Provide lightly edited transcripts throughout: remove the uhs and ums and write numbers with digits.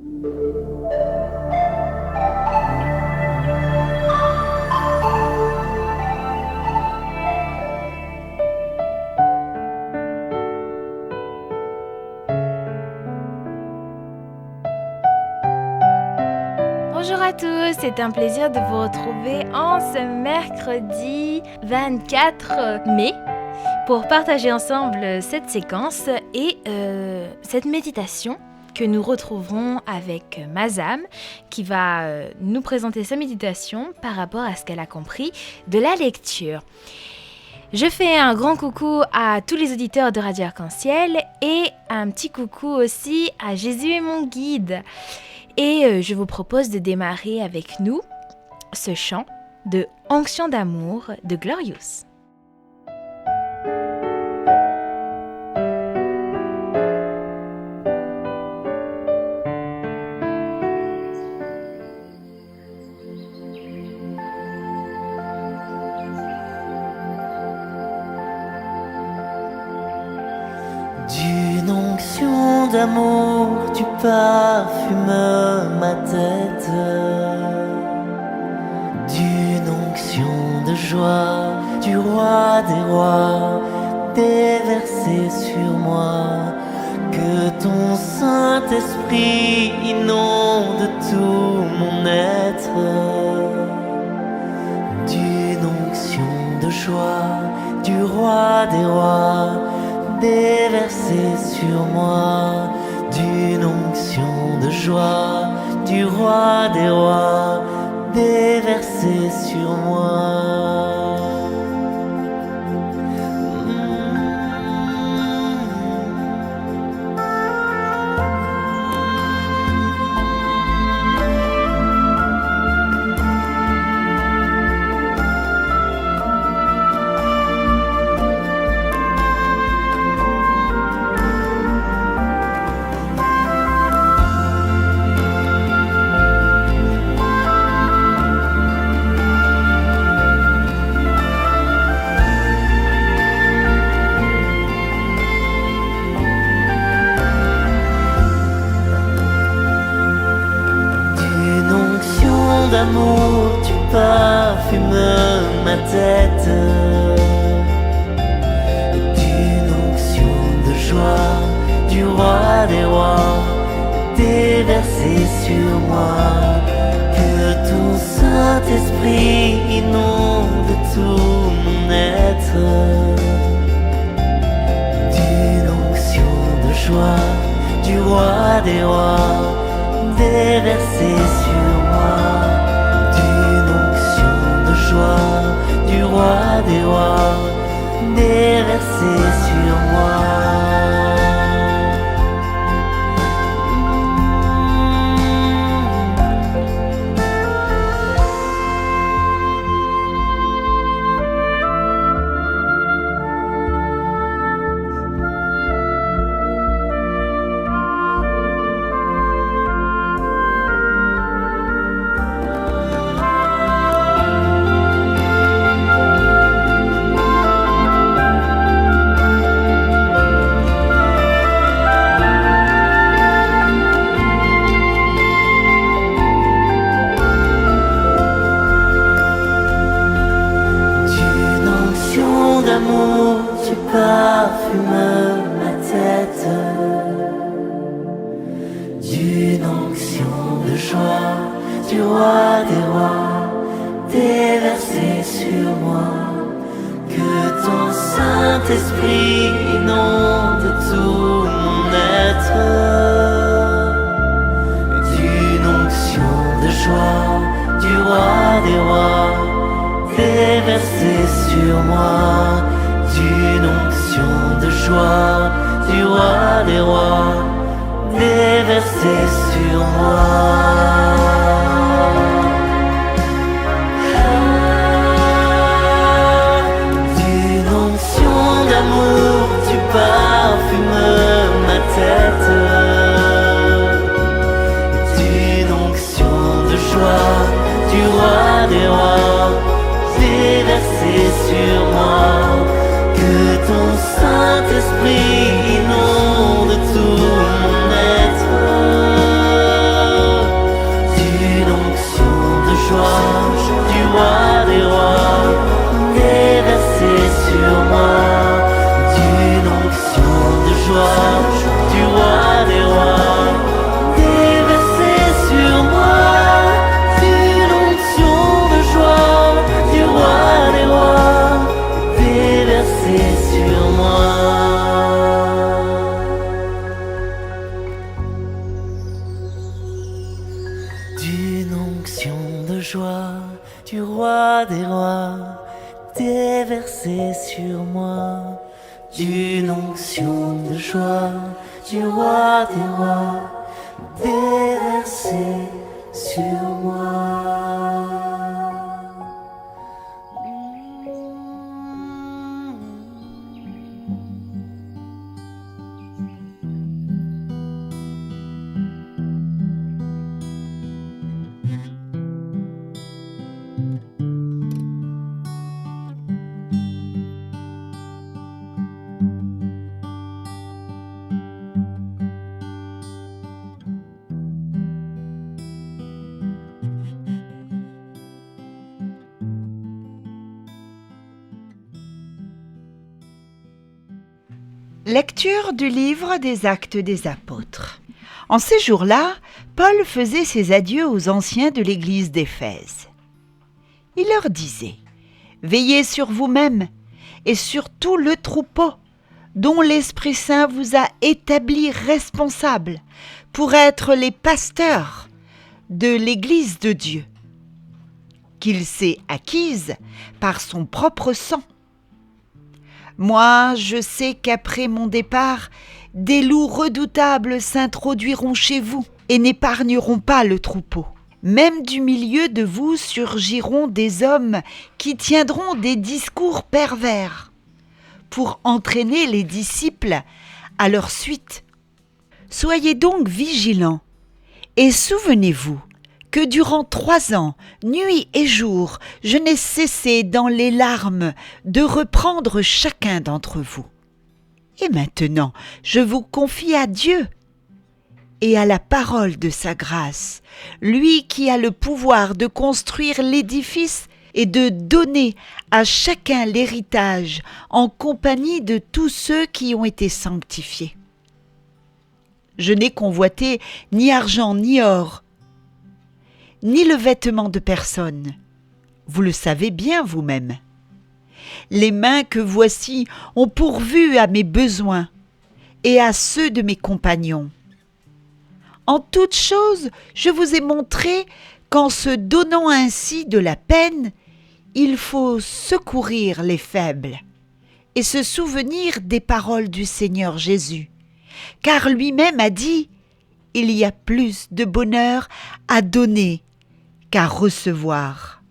Bonjour à tous, c'est un plaisir de vous retrouver en ce mercredi 24 mai pour partager ensemble cette séquence et cette méditation que nous retrouverons avec Mazam qui va nous présenter sa méditation par rapport à ce qu'elle a compris de la lecture. Je fais un grand coucou à tous les auditeurs de Radio Arc-en-Ciel et un petit coucou aussi à Jésus est mon guide. Et je vous propose de démarrer avec nous ce chant de Onction d'amour de Glorious. D'une onction d'amour, tu parfumes ma tête. D'une onction de joie, du roi des rois, déversée sur moi. Que ton Saint-Esprit inonde tout mon être. D'une onction de joie, du roi des rois, déversée sur moi, d'une onction de joie, du roi des rois, déversée sur moi. D'amour, tu parfumes ma tête. D'une onction de joie, du roi des rois, déversée sur moi. Que ton Saint-Esprit inonde tout mon être. D'une onction de joie, du roi des rois, déversée sur moi. Du roi des rois, déversé sur moi. Tu parfumes ma tête. D'une onction de joie, du roi des rois, déversée sur moi. Que ton Saint-Esprit inonde tout mon être. D'une onction de joie, du roi des rois, déversée sur moi. D'une onction de joie, du roi des rois, déversée sur moi. D'une onction d'amour, tu parfumes ma tête. D'une onction de joie, du roi des rois, déversée sur moi. Que ton Saint-Esprit inonde tout mon être. d'une onction de joie du roi des rois, déversée sur moi. D'une onction de joie du roi des rois, déversée sur moi. Lecture du livre des Actes des Apôtres. En ces jours-là, Paul faisait ses adieux aux anciens de l'église d'Éphèse. Il leur disait : « Veillez sur vous-mêmes et sur tout le troupeau dont l'Esprit Saint vous a établis responsables pour être les pasteurs de l'église de Dieu, qu'il s'est acquise par son propre sang. Moi, je sais qu'après mon départ, des loups redoutables s'introduiront chez vous et n'épargneront pas le troupeau. Même du milieu de vous surgiront des hommes qui tiendront des discours pervers pour entraîner les disciples à leur suite. Soyez donc vigilants et souvenez-vous que durant 3 ans, nuit et jour, je n'ai cessé dans les larmes de reprendre chacun d'entre vous. Et maintenant, je vous confie à Dieu et à la parole de sa grâce, lui qui a le pouvoir de construire l'édifice et de donner à chacun l'héritage en compagnie de tous ceux qui ont été sanctifiés. Je n'ai convoité ni argent ni or, ni le vêtement de personne. Vous le savez bien vous-même. Les mains que voici ont pourvu à mes besoins et à ceux de mes compagnons. En toutes choses, je vous ai montré qu'en se donnant ainsi de la peine, il faut secourir les faibles et se souvenir des paroles du Seigneur Jésus, car lui-même a dit : « Il y a plus de bonheur à donner qu'à recevoir. »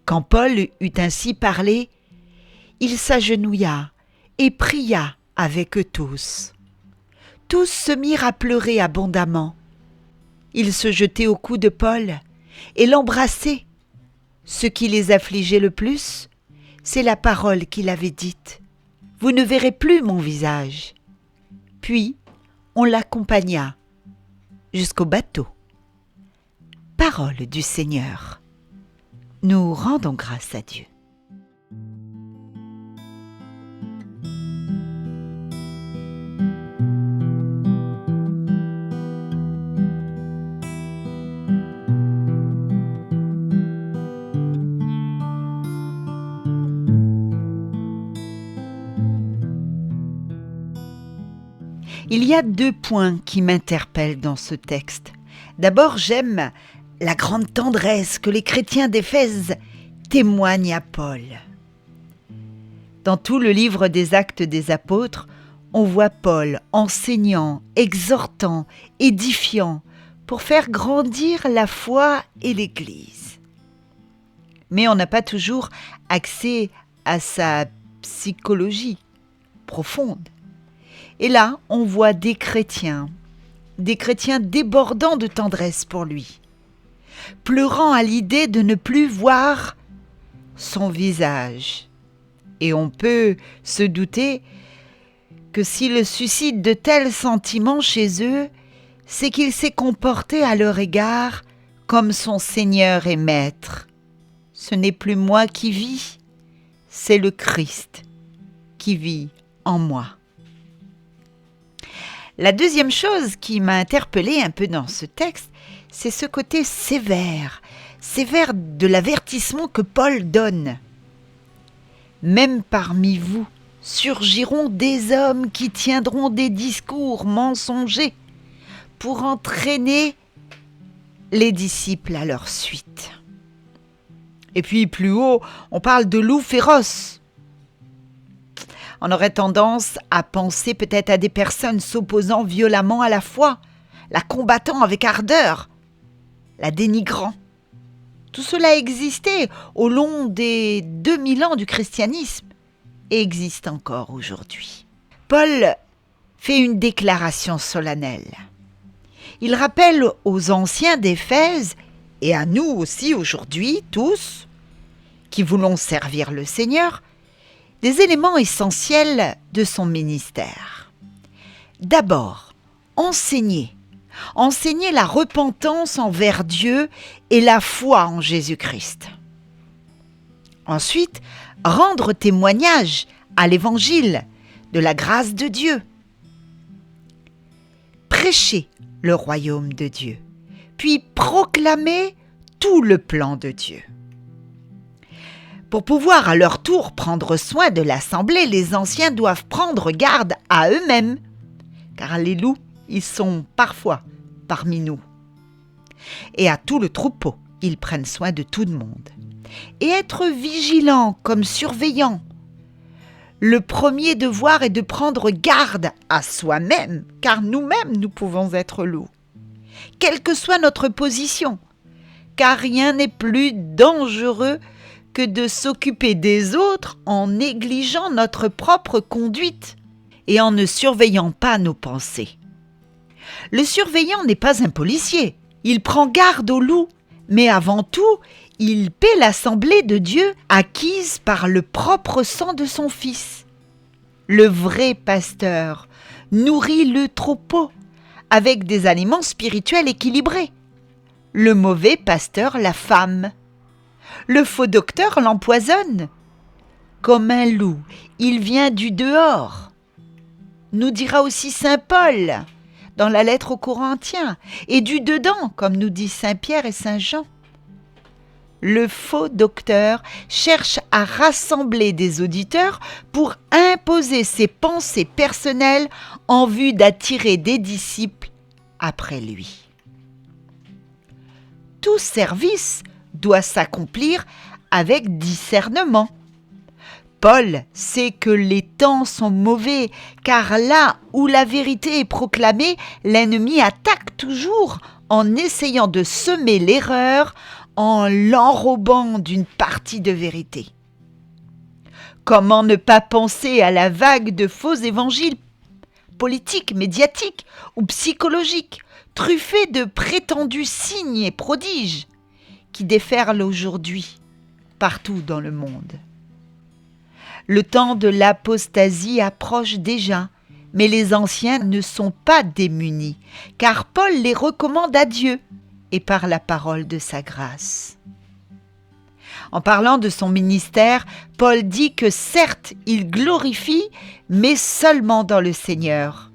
Quand Paul eut ainsi parlé, il s'agenouilla et pria avec eux tous. Tous se mirent à pleurer abondamment. Ils se jetaient au cou de Paul et l'embrassaient. Ce qui les affligeait le plus, c'est la parole qu'il avait dite : « Vous ne verrez plus mon visage. » Puis on l'accompagna jusqu'au bateau. Parole du Seigneur. Nous rendons grâce à Dieu. Il y a 2 points qui m'interpellent dans ce texte. D'abord, j'aime la grande tendresse que les chrétiens d'Éphèse témoignent à Paul. Dans tout le livre des Actes des Apôtres, on voit Paul enseignant, exhortant, édifiant pour faire grandir la foi et l'Église. Mais on n'a pas toujours accès à sa psychologie profonde. Et là, on voit des chrétiens débordant de tendresse pour lui, pleurant à l'idée de ne plus voir son visage. Et on peut se douter que s'il suscite de tels sentiments chez eux, c'est qu'il s'est comporté à leur égard comme son Seigneur et Maître. Ce n'est plus moi qui vis, c'est le Christ qui vit en moi. La deuxième chose qui m'a interpellée un peu dans ce texte, c'est ce côté sévère de l'avertissement que Paul donne. Même parmi vous surgiront des hommes qui tiendront des discours mensongers pour entraîner les disciples à leur suite. Et puis plus haut, on parle de loups féroces. On aurait tendance à penser peut-être à des personnes s'opposant violemment à la foi, la combattant avec ardeur, la dénigrant. Tout cela existait au long des 2000 ans du christianisme et existe encore aujourd'hui. Paul fait une déclaration solennelle. Il rappelle aux anciens d'Éphèse et à nous aussi aujourd'hui, tous, qui voulons servir le Seigneur, des éléments essentiels de son ministère. D'abord, enseigner la repentance envers Dieu et la foi en Jésus-Christ. Ensuite, rendre témoignage à l'Évangile de la grâce de Dieu. Prêcher le royaume de Dieu, puis proclamer tout le plan de Dieu. Pour pouvoir à leur tour prendre soin de l'assemblée, les anciens doivent prendre garde à eux-mêmes, car les loups, ils sont parfois parmi nous. Et à tout le troupeau, ils prennent soin de tout le monde. Et être vigilant comme surveillant. Le premier devoir est de prendre garde à soi-même, car nous-mêmes, nous pouvons être loups. Quelle que soit notre position, car rien n'est plus dangereux que de s'occuper des autres en négligeant notre propre conduite et en ne surveillant pas nos pensées. Le surveillant n'est pas un policier, il prend garde aux loups, mais avant tout, il paie l'assemblée de Dieu acquise par le propre sang de son Fils. Le vrai pasteur nourrit le troupeau avec des aliments spirituels équilibrés. Le mauvais pasteur l'affame. Le faux docteur l'empoisonne. Comme un loup, il vient du dehors, nous dira aussi saint Paul dans la lettre aux Corinthiens, et du dedans, comme nous dit saint Pierre et saint Jean. Le faux docteur cherche à rassembler des auditeurs pour imposer ses pensées personnelles en vue d'attirer des disciples après lui. Tout service doit s'accomplir avec discernement. Paul sait que les temps sont mauvais, car là où la vérité est proclamée, l'ennemi attaque toujours en essayant de semer l'erreur, en l'enrobant d'une partie de vérité. Comment ne pas penser à la vague de faux évangiles politiques, médiatiques ou psychologiques, truffés de prétendus signes et prodiges, qui déferlent aujourd'hui partout dans le monde. Le temps de l'apostasie approche déjà, mais les anciens ne sont pas démunis, car Paul les recommande à Dieu et par la parole de sa grâce. En parlant de son ministère, Paul dit que certes, il glorifie, mais seulement dans le Seigneur.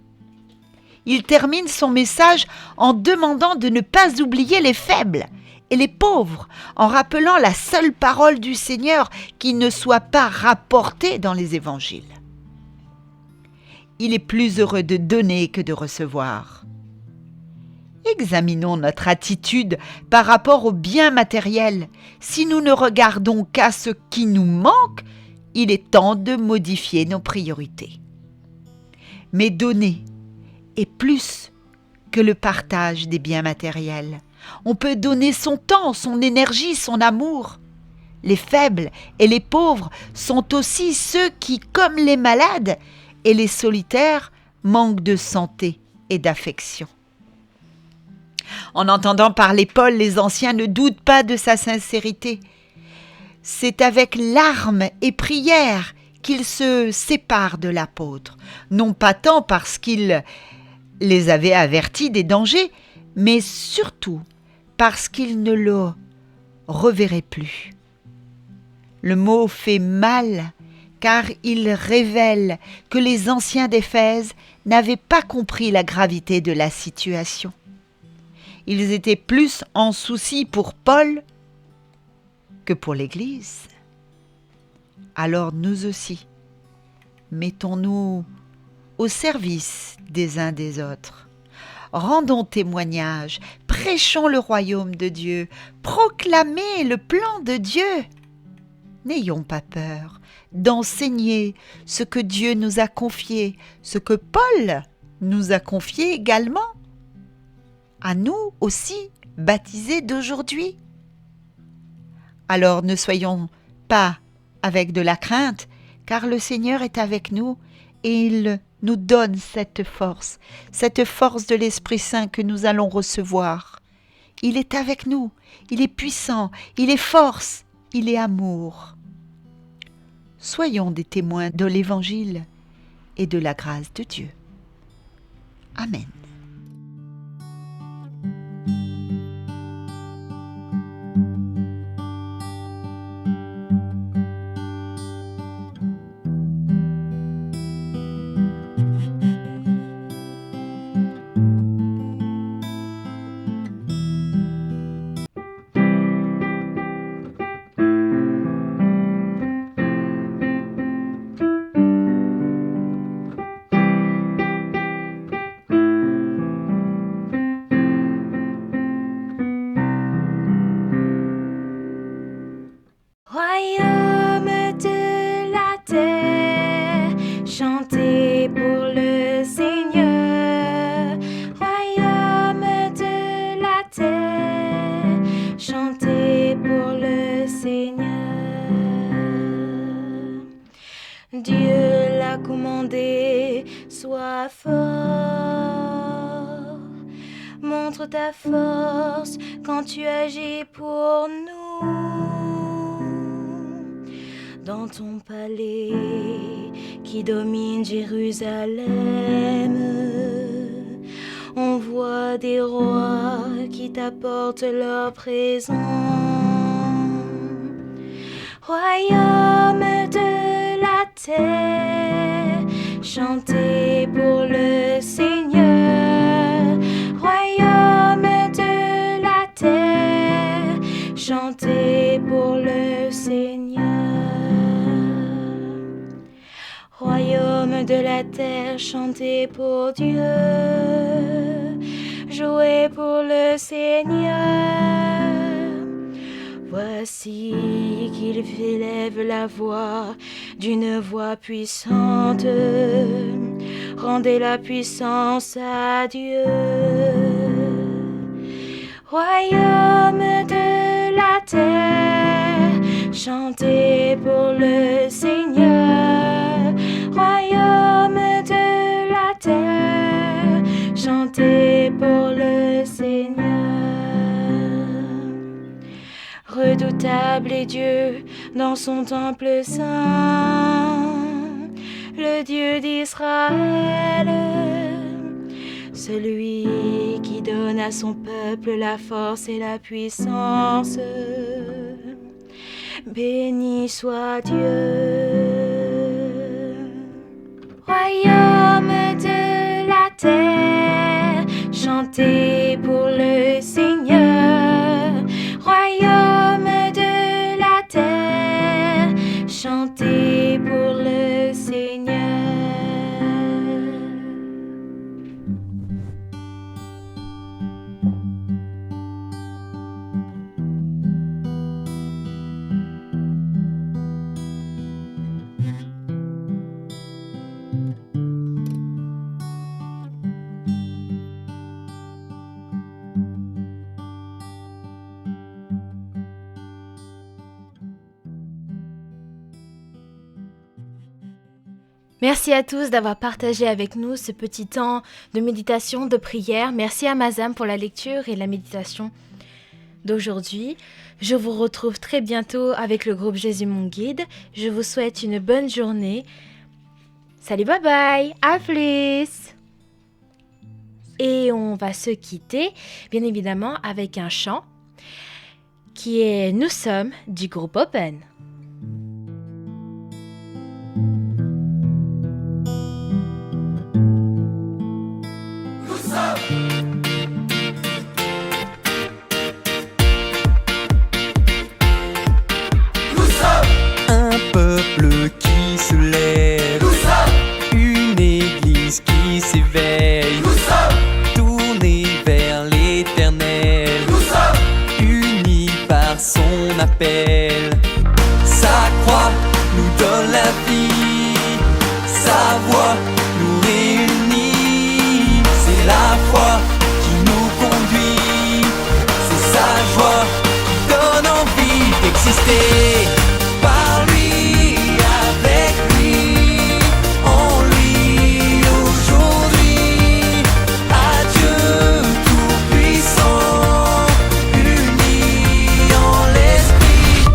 Il termine son message en demandant de ne pas oublier les faibles et les pauvres, en rappelant la seule parole du Seigneur qui ne soit pas rapportée dans les évangiles. Il est plus heureux de donner que de recevoir. Examinons notre attitude par rapport aux biens matériels. Si nous ne regardons qu'à ce qui nous manque, il est temps de modifier nos priorités. Mais donner est plus que le partage des biens matériels. On peut donner son temps, son énergie, son amour. Les faibles et les pauvres sont aussi ceux qui, comme les malades et les solitaires, manquent de santé et d'affection. En entendant parler Paul, les anciens ne doutent pas de sa sincérité. C'est avec larmes et prières qu'il se sépare de l'apôtre, non pas tant parce qu'il les avait avertis des dangers, mais surtout parce qu'il ne le reverrait plus. Le mot fait mal, car il révèle que les anciens d'Éphèse n'avaient pas compris la gravité de la situation. Ils étaient plus en souci pour Paul que pour l'Église. Alors nous aussi, mettons-nous au service des uns des autres. Rendons témoignage, prêchons le royaume de Dieu, proclamez le plan de Dieu. N'ayons pas peur d'enseigner ce que Dieu nous a confié, ce que Paul nous a confié également, à nous aussi, baptisés d'aujourd'hui. Alors ne soyons pas avec de la crainte, car le Seigneur est avec nous et il nous donne cette force de l'Esprit Saint que nous allons recevoir. Il est avec nous, il est puissant, il est force, il est amour. Soyons des témoins de l'Évangile et de la grâce de Dieu. Amen. Royaume de la terre, chantez pour le Seigneur. Royaume de la terre, chantez pour le Seigneur. Dieu l'a commandé, sois fort. Montre ta force quand tu agis pour nous. Dans ton palais qui domine Jérusalem, on voit des rois qui t'apportent leur présent. Royaume de la terre, chantez pour le Seigneur. Royaume de la terre, chantez pour le Seigneur. Royaume de la terre, chantez pour Dieu, jouez pour le Seigneur. Voici qu'il élève la voix d'une voix puissante, rendez la puissance à Dieu. Royaume de la terre, chantez pour le Seigneur. Royaume de la terre, chantez pour le Seigneur. Redoutable est Dieu dans son temple saint, le Dieu d'Israël, celui qui donne à son peuple la force et la puissance. Béni soit Dieu. Royaume de la terre, chantez pour le Seigneur. Royaume de la terre, chantez pour le Seigneur. Merci à tous d'avoir partagé avec nous ce petit temps de méditation, de prière. Merci à Mazam pour la lecture et la méditation d'aujourd'hui. Je vous retrouve très bientôt avec le groupe Jésus mon guide. Je vous souhaite une bonne journée. Salut, bye bye, à plus. Et on va se quitter, bien évidemment, avec un chant qui est « Nous sommes » du groupe Open. Un peuple qui se lève, une église qui s'éveille, tournée vers l'Éternel. joie qui donne envie d'exister. Par lui, avec lui, en lui aujourd'hui. Adieu tout-puissant, unis en l'esprit.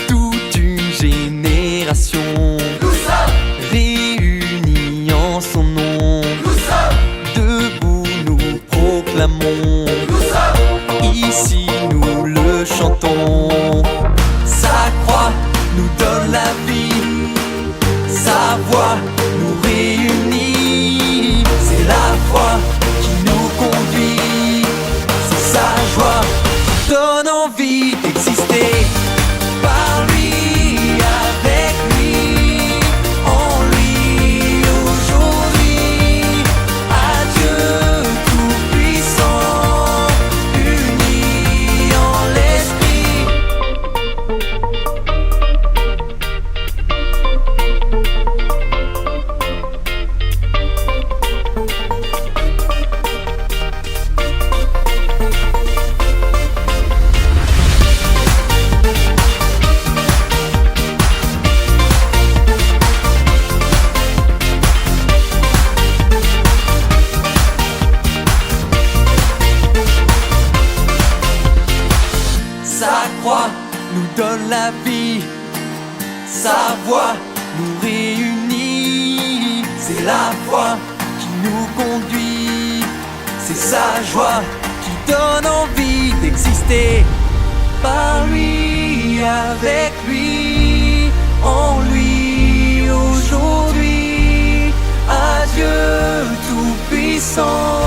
Toute une génération réunie en son nom. Debout nous proclamons, ici nous le chantons. Sa croix nous donne la vie, sa voix nous réunit. C'est la foi qui nous conduit, c'est sa joie qui donne envie d'exister. Par lui, avec lui, en lui aujourd'hui. Adieu tout-puissant, unis en l'esprit. Sa croix nous donne la vie, sa voix nous réunit. C'est la foi qui nous conduit, c'est sa joie qui donne envie d'exister. Par lui, avec lui, en lui aujourd'hui. Adieu tout-puissant.